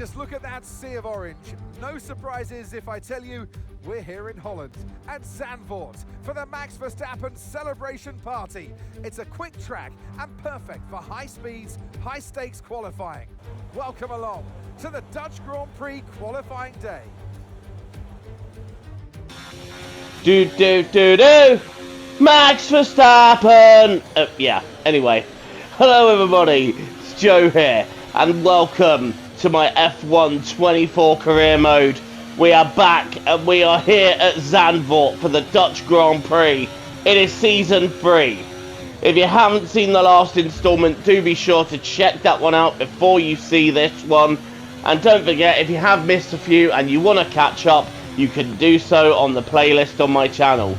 just look at that sea of orange. No surprises if I tell you we're here in Holland at Zandvoort for the Max Verstappen celebration party. It's a quick track and perfect for high speeds, high stakes qualifying. Welcome along to the Dutch Grand Prix qualifying day. Max Verstappen! Yeah, anyway. Hello everybody, it's Joe here, and welcome to my F1 24 career mode. We are back, and we are here at Zandvoort for the Dutch Grand Prix. It is Season 3. If you haven't seen the last instalment, do be sure to check that one out before you see this one. And don't forget, if you have missed a few and you want to catch up, you can do so on the playlist on my channel.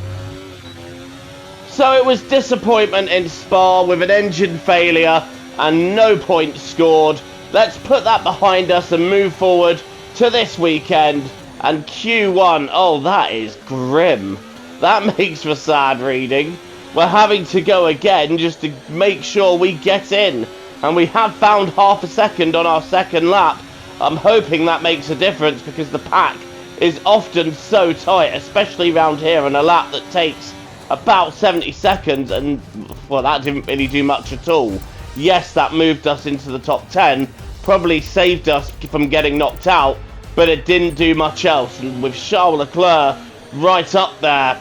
So it was disappointment in Spa with an engine failure and no points scored. Let's put that behind us and move forward to this weekend. And Q1, oh, that is grim. That makes for sad reading. We're having to go again just to make sure we get in. And we have found half a second on our second lap. I'm hoping that makes a difference because the pack is often so tight, especially around here on a lap that takes about 70 seconds, and well, that didn't really do much at all. Yes, that moved us into the top 10, probably saved us from getting knocked out, but it didn't do much else. And with Charles Leclerc right up there,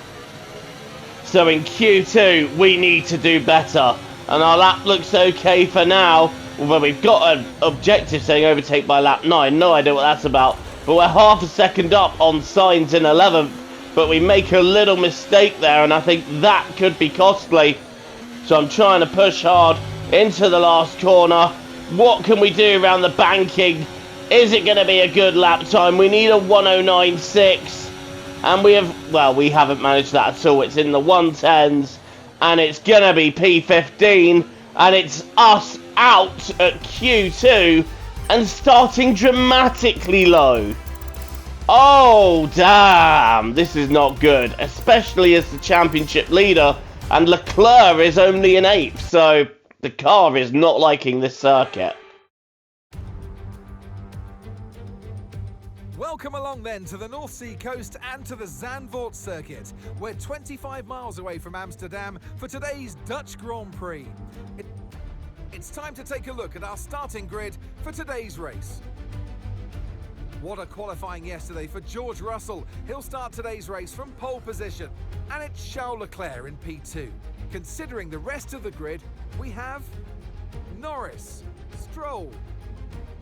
so in Q2 we need to do better. And our lap looks okay for now, although we've got an objective saying overtake by lap 9. No idea what that's about, but we're half a second up on Sainz in 11th. But we make a little mistake there, and I think that could be costly. So I'm trying to push hard into the last corner. What can we do around the banking? Is it going to be a good lap time? We need a 109.6. And we haven't managed that at all. It's in the 110s. And it's going to be P15. And it's us out at Q2 and starting dramatically low. Oh, damn, this is not good, especially as the championship leader, and Leclerc is only in 8th, so the car is not liking this circuit. Welcome along then to the North Sea coast and to the Zandvoort circuit. We're 25 miles away from Amsterdam for today's Dutch Grand Prix. It's time to take a look at our starting grid for today's race. What a qualifying yesterday for George Russell. He'll start today's race from pole position. And it's Charles Leclerc in P2. Considering the rest of the grid, we have Norris, Stroll,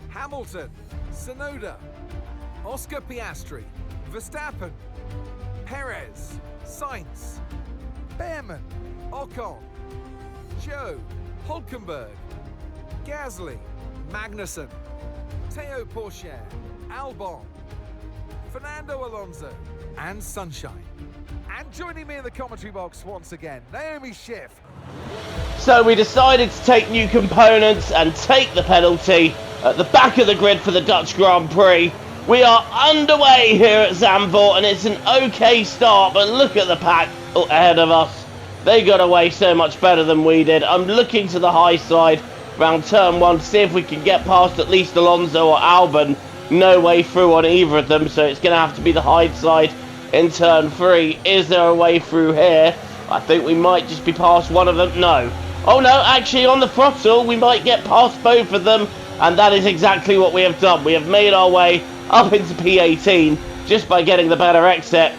Hamilton, Tsunoda, Oscar Piastri, Verstappen, Perez, Sainz, Behrman, Ocon, Joe, Hulkenberg, Gasly, Magnussen, Théo Pourchaire, Albon, Fernando Alonso, and Sunshine. And joining me in the commentary box once again, Naomi Schiff. So we decided to take new components and take the penalty at the back of the grid for the Dutch Grand Prix. We are underway here at Zandvoort, and it's an okay start, but look at the pack ahead of us. They got away so much better than we did. I'm looking to the high side around turn 1 to see if we can get past at least Alonso or Albon. No way through on either of them, so it's going to have to be the high side in turn 3. Is there a way through here? I think we might just be past one of them. No. Oh no, actually on the throttle we might get past both of them, and that is exactly what we have done. We have made our way up into P18 just by getting the better exit.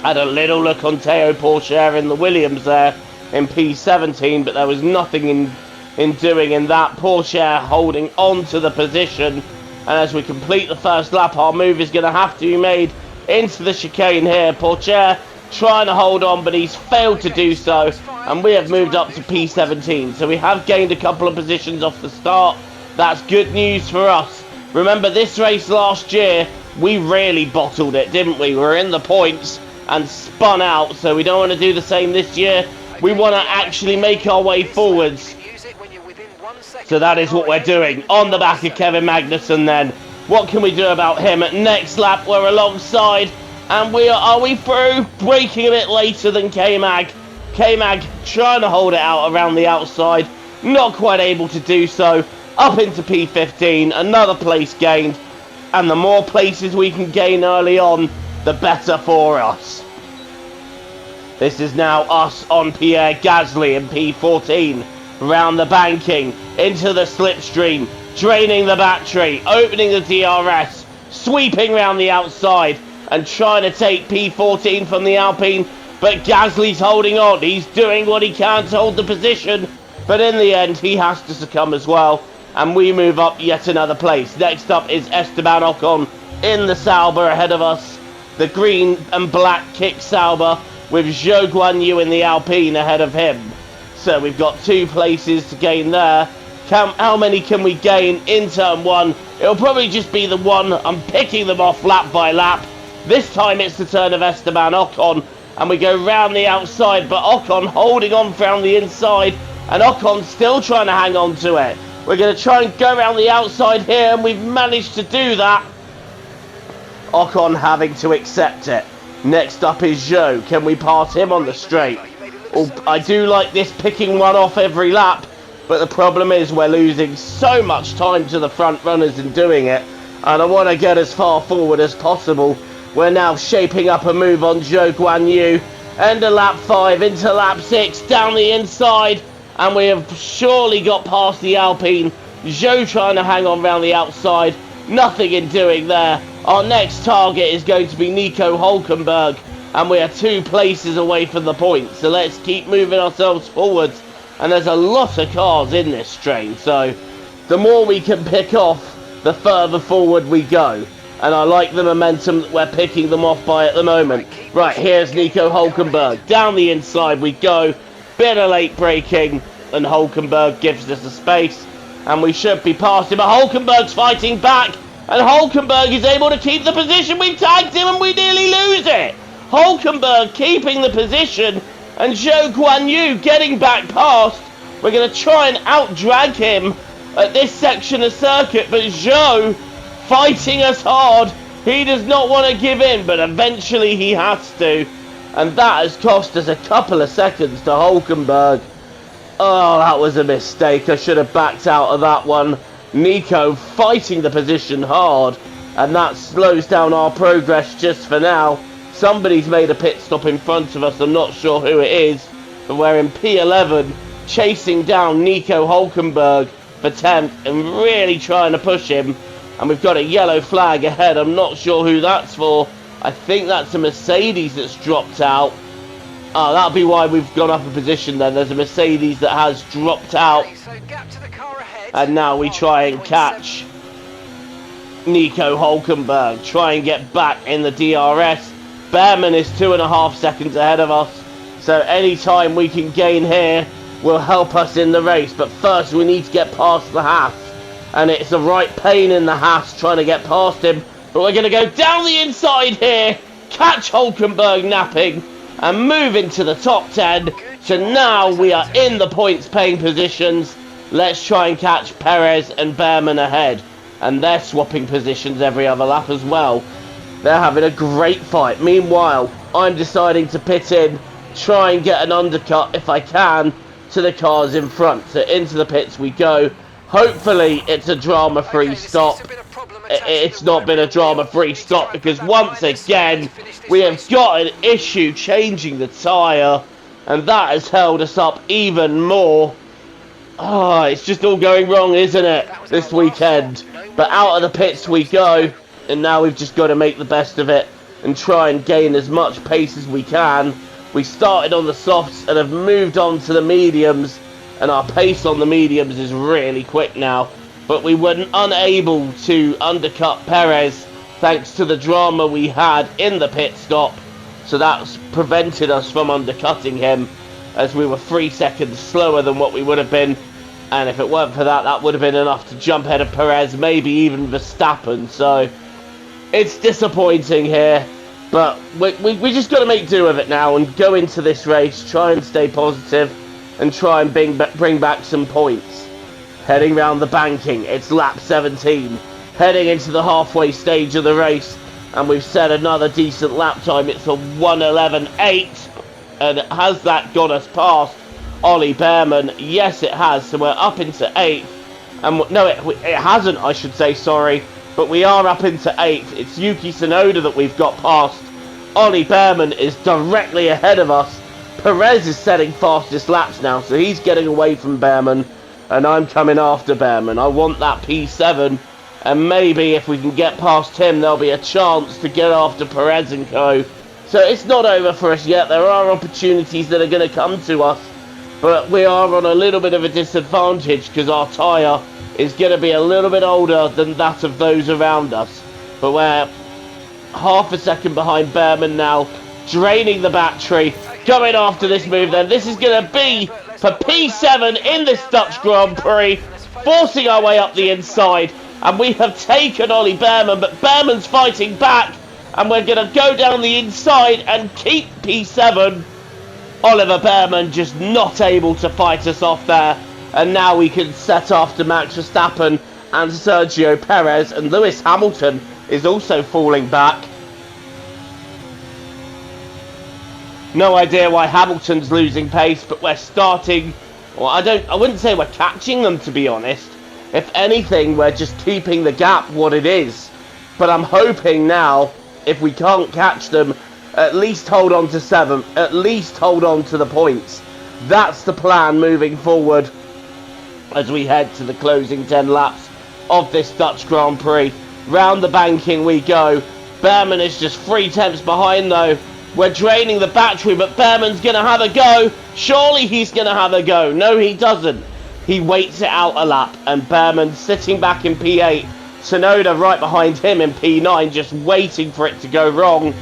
Had a little look on Théo Pourchaire in the Williams there in P17, but there was nothing in doing in that. Pourchaire holding on to the position. And as we complete the first lap, our move is going to have to be made into the chicane here. Pourchaire trying to hold on, but he's failed to do so. And we have moved up to P17. So we have gained a couple of positions off the start. That's good news for us. Remember, this race last year, we really bottled it, didn't we? We were in the points and spun out. So we don't want to do the same this year. We want to actually make our way forwards. So that is what we're doing on the back of Kevin Magnussen then. What can we do about him? At next lap, we're alongside. And are we through? Braking a bit later than K-Mag. K-Mag trying to hold it out around the outside. Not quite able to do so. up into P15, another place gained, and the more places we can gain early on, the better for us. This is now us on Pierre Gasly in P14, round the banking, into the slipstream, draining the battery, opening the DRS, sweeping round the outside, and trying to take P14 from the Alpine, but Gasly's holding on. He's doing what he can to hold the position, but in the end, he has to succumb as well, and we move up yet another place. Next up is Esteban Ocon in the Sauber ahead of us, the green and black kick Sauber, with Zhou Guanyu in the Alpine ahead of him. So we've got 2 places to gain there. How many can we gain in turn 1? It'll probably just be the one. I'm picking them off lap by lap. This time it's the turn of Esteban Ocon, and we go round the outside, but Ocon holding on from the inside, and Ocon still trying to hang on to it. We're going to try and go around the outside here, and we've managed to do that. Ocon having to accept it. Next up is Zhou. Can we pass him on the straight? Oh, I do like this picking one off every lap, but the problem is we're losing so much time to the front runners in doing it, and I want to get as far forward as possible. We're now shaping up a move on Zhou Guanyu. End of lap 5 into lap 6, down the inside, and we have surely got past the Alpine. Zhou trying to hang on round the outside. Nothing in doing there. Our next target is going to be Nico Hülkenberg, and we are 2 places away from the point. So let's keep moving ourselves forwards. And there's a lot of cars in this train, so the more we can pick off, the further forward we go. And I like the momentum that we're picking them off by at the moment. Right, here's Nico Hülkenberg. Down the inside we go. Bit of late braking, and Hülkenberg gives us the space. And we should be past him, but Hülkenberg's fighting back. And Hülkenberg is able to keep the position. We've tagged him and we nearly lose it. Hülkenberg keeping the position, and Zhou Guanyu getting back past. We're going to try and out-drag him at this section of circuit, but Zhou fighting us hard. He does not want to give in, but eventually he has to. And that has cost us a couple of seconds to Hülkenberg. Oh, that was a mistake. I should have backed out of that one. Nico fighting the position hard, and that slows down our progress just for now. Somebody's made a pit stop in front of us. I'm not sure who it is, but we're in P11 chasing down Nico Hülkenberg for 10th and really trying to push him, and we've got a yellow flag ahead. I'm not sure who that's for. I think that's a Mercedes that's dropped out. Oh, that'll be why we've gone up a position then. There's a Mercedes that has dropped out. And now we try and catch Nico Hülkenberg. Try and get back in the DRS. Behrman is 2.5 seconds ahead of us. So any time we can gain here will help us in the race. But first we need to get past the Haas. And it's a right pain in the Haas trying to get past him. But we're going to go down the inside here. Catch Hülkenberg napping. And move into the top 10. So now we are in the points paying positions. Let's try and catch Perez and Behrman ahead. And they're swapping positions every other lap as well. They're having a great fight. Meanwhile, I'm deciding to pit in, try and get an undercut if I can to the cars in front. So into the pits we go. Hopefully it's a drama-free stop. It's not been a drama-free stop because once again we have got an issue changing the tyre, and that has held us up even more. Oh, it's just all going wrong, isn't it, this weekend? But out of the pits we go, and now we've just got to make the best of it and try and gain as much pace as we can. We started on the softs and have moved on to the mediums, and our pace on the mediums is really quick now. But we were unable to undercut Perez thanks to the drama we had in the pit stop. So that's prevented us from undercutting him, as we were 3 seconds slower than what we would have been. And if it weren't for that, that would have been enough to jump ahead of Perez, maybe even Verstappen. So it's disappointing here, but we just got to make do of it now and go into this race, try and stay positive and try and bring back some points. Heading round the banking, it's lap 17, heading into the halfway stage of the race, and we've set another decent lap time. It's a 1:11.8, and has that got us past Ollie Behrman? Yes, it has. So we're up into 8th, And no, it hasn't, I should say, sorry. But we are up into 8th. It's Yuki Tsunoda that we've got past. Ollie Behrman is directly ahead of us. Perez is setting fastest laps now, so he's getting away from Behrman. And I'm coming after Behrman. I want that P7. And maybe if we can get past him, there'll be a chance to get after Perez and co. So it's not over for us yet. There are opportunities that are going to come to us. But we are on a little bit of a disadvantage because our tyre is going to be a little bit older than that of those around us. But we're half a second behind Behrman now, draining the battery, going after this move then. This is going to be for P7 in this Dutch Grand Prix, forcing our way up the inside. And we have taken Ollie Behrman, but Behrman's fighting back. And we're going to go down the inside and keep P7. Oliver Behrman just not able to fight us off there. And now we can set off to Max Verstappen and Sergio Perez. And Lewis Hamilton is also falling back. No idea why Hamilton's losing pace, but we're starting... Well, I wouldn't say we're catching them, to be honest. If anything, we're just keeping the gap what it is. But I'm hoping now, if we can't catch them, at least hold on to 7th. At least hold on to the points. That's the plan moving forward as we head to the closing 10 laps of this Dutch Grand Prix. Round the banking we go. Behrman is just 3/10 behind though. We're draining the battery, but Behrman's going to have a go. Surely he's going to have a go. No, he doesn't. He waits it out a lap, and Behrman sitting back in P8. Tsunoda right behind him in P9, just waiting for it to go wrong.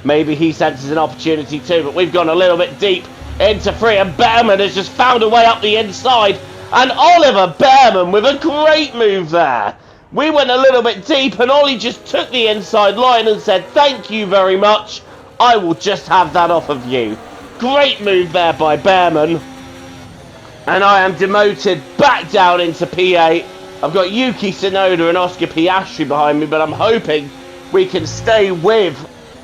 Maybe he senses an opportunity too, but we've gone a little bit deep into 3, and Behrman has just found a way up the inside. And Oliver Behrman with a great move there. We went a little bit deep, and Ollie just took the inside line and said, "Thank you very much. I will just have that off of you." Great move there by Behrman. And I am demoted back down into P8. I've got Yuki Tsunoda and Oscar Piastri behind me, but I'm hoping we can stay with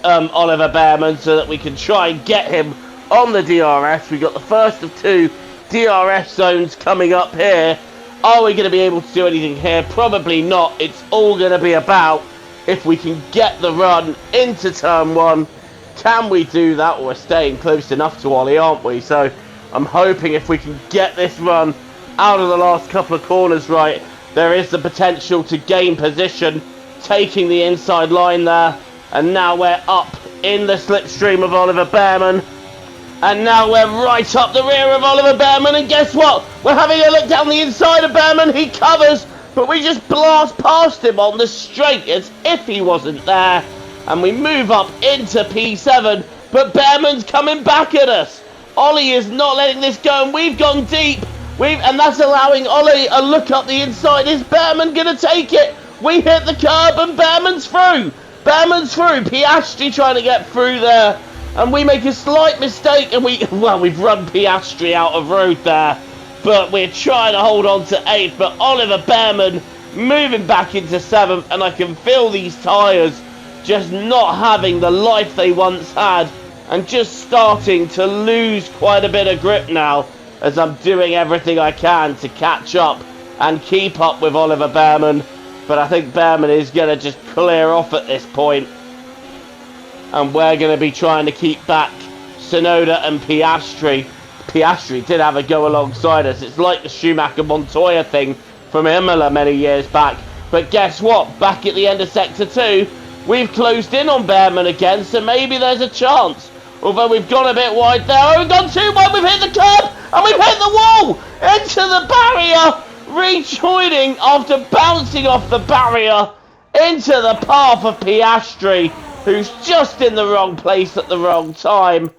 Oliver Behrman so that we can try and get him on the DRS. We've got the first of 2 DRS zones coming up here. Are we going to be able to do anything here? Probably not. It's all going to be about if we can get the run into turn 1. Can we do that? Well, we're staying close enough to Ollie, aren't we? So I'm hoping if we can get this run out of the last couple of corners right, there is the potential to gain position, taking the inside line there. And now we're up in the slipstream of Oliver Behrman. And now we're right up the rear of Oliver Behrman. And guess what? We're having a look down the inside of Behrman. He covers, but we just blast past him on the straight as if he wasn't there. And we move up into P7. But Behrman's coming back at us. Ollie is not letting this go, and we've gone deep. And that's allowing Ollie a look up the inside. Is Behrman going to take it? We hit the curb, and Behrman's through. Behrman's through. Piastri trying to get through there. And we make a slight mistake, and we've run Piastri out of road there. But we're trying to hold on to 8th. But Oliver Behrman moving back into 7th, and I can feel these tyres just not having the life they once had, and just starting to lose quite a bit of grip now, as I'm doing everything I can to catch up and keep up with Oliver Behrman. But I think Behrman is going to just clear off at this point. And we're going to be trying to keep back Tsunoda and Piastri. Piastri did have a go alongside us. It's like the Schumacher-Montoya thing from Imola many years back. But guess what? Back at the end of Sector 2, we've closed in on Behrman again, so maybe there's a chance. Although we've gone a bit wide there. Oh, we've gone too wide. We've hit the curb, and we've hit the wall into the barrier. Rejoining after bouncing off the barrier into the path of Piastri, who's just in the wrong place at the wrong time.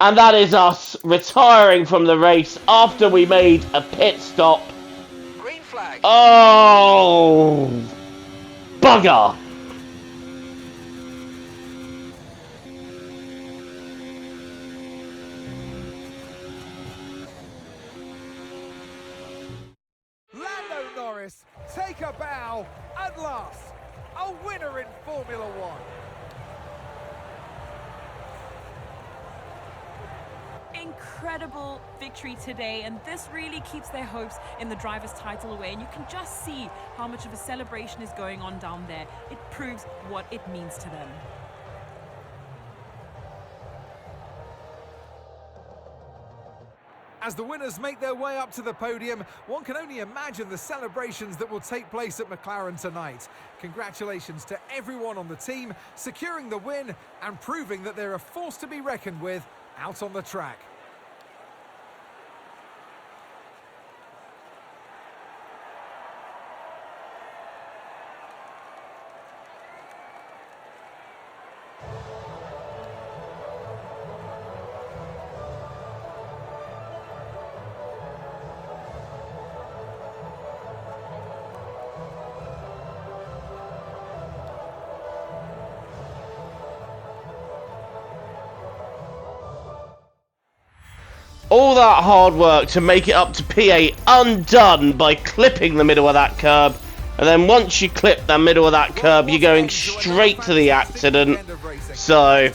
And that is us retiring from the race after we made a pit stop. Green flag. Oh, bugger. Lando Norris, take a bow, at last, a winner in Formula One. incredible victory today, and this really keeps their hopes in the driver's title away, and you can just see how much of a celebration is going on down there. It proves what it means to them. As the winners make their way up to the podium, one can only imagine the celebrations that will take place at McLaren tonight. Congratulations to everyone on the team, securing the win and proving that they're a force to be reckoned with out on the track. All that hard work to make it up to P8 undone by clipping the middle of that curb, and then once you clip the middle of that curb you're going straight to the accident. So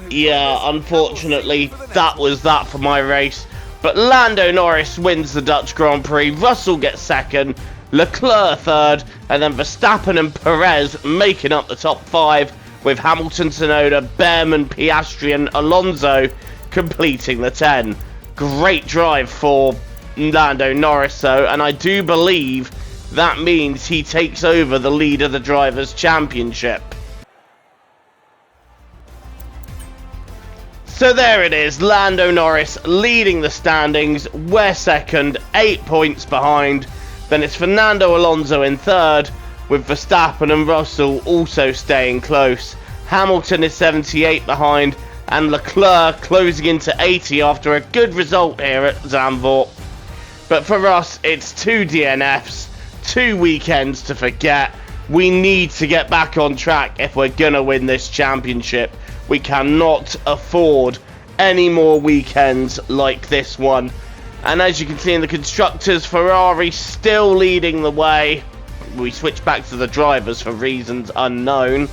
yeah, unfortunately that was that for my race. But Lando Norris wins the Dutch Grand Prix, Russell gets second, Leclerc third, and then Verstappen and Perez making up the top 5, with Hamilton, Tsunoda, Behrman, Piastri and Alonso completing the 10. Great drive for Lando Norris though, and I do believe that means he takes over the lead of the Drivers' Championship. So there it is, Lando Norris leading the standings. We're second, 8 points behind. Then it's Fernando Alonso in third, with Verstappen and Russell also staying close. Hamilton is 78 behind, and Leclerc closing into 80 after a good result here at Zandvoort. But for us, it's 2 DNFs, 2 weekends to forget. We need to get back on track if we're gonna win this championship. We cannot afford any more weekends like this one. And as you can see in the constructors, Ferrari still leading the way. We switch back to the drivers for reasons unknown.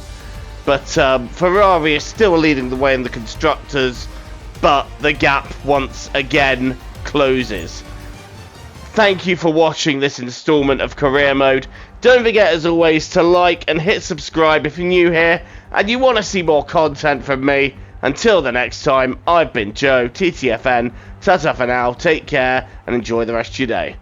But Ferrari is still leading the way in the constructors, but the gap once again closes. Thank you for watching this installment of Career Mode. Don't forget as always to like and hit subscribe if you're new here and you want to see more content from me. Until the next time, I've been Joe, TTFN, ta-ta for now, take care and enjoy the rest of your day.